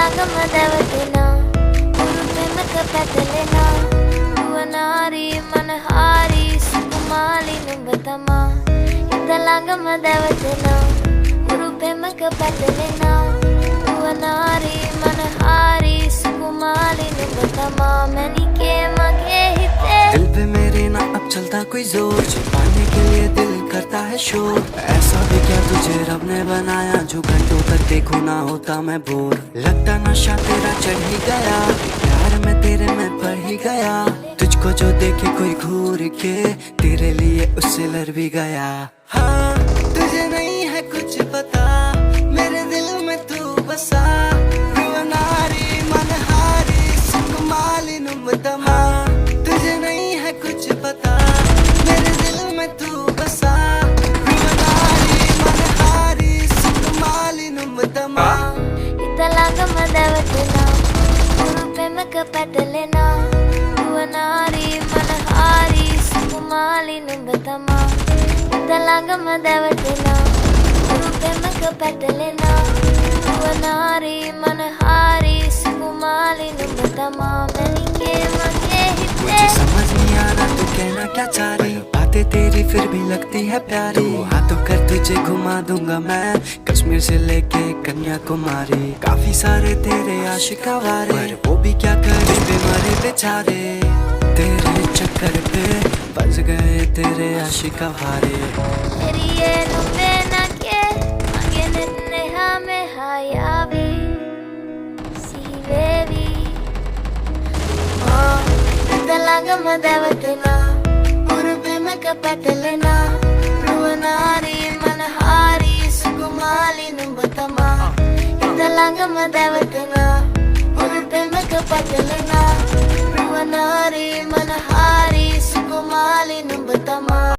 Italagamadawatina Urupemakapatalena Uvanari Manahari Sukumali Numbatama Italagamadawatina Urupemakapatalena Uvanari Manahari Sukumali Numbatama Manike Mage Hite दिल पे मेरे ना अब चलता कोई जोर, छुपाने के लिए दिल करता है शोर। ऐसा भी क्या तुझे रब ने बनाया जो घंटों तक देखो ना होता मैं बोर। लगता नशा तेरा चढ़ ही गया, प्यार में तेरे मैं पड़ ही गया। तुझको जो देखे कोई घूर के तेरे लिए उससे लड़ भी गया। हाँ तुझे नहीं है कुछ पता मेरे दिल में तू बसा। रुवनारी मनहारी सुकुमाली नुम्बतमा, तुझे नहीं है कुछ पता मेरे दिल में तू बसा। रुवनारी मनहारी सुकुमाली नुम्बतमा Italagamadawatina Urupemakapatalena Uvanari Manahari Sukumali Numbatama Italagamadawatina Urupemakapatalena Uvanari Manahari Sukumali Numbatama Manike Mage मुझे Hite समझ नहीं आ रहा तू कहना क्या चाह रही। बातें तेरी फिर भी लगती है प्यारी। हाथों कर तुझे घुमा दूंगा मैं कश्मीर से लेके कन्याकुमारी। काफी सारे तेरे आशिक आवारे, पर वो भी क्या करे बेमारे बेचारे। तेरे चक्कर पे फंस गए तेरे आशिक Aware. Eriye Numbena Ke Magenene Hame Hayavi Sivevi Italagamadawatina Urupemakapatalena Ruvanari Manahari Sukumali Numbatama Italagamadawatina Urupemakapatalena Ruvanari Manahari Sukumali Numbatama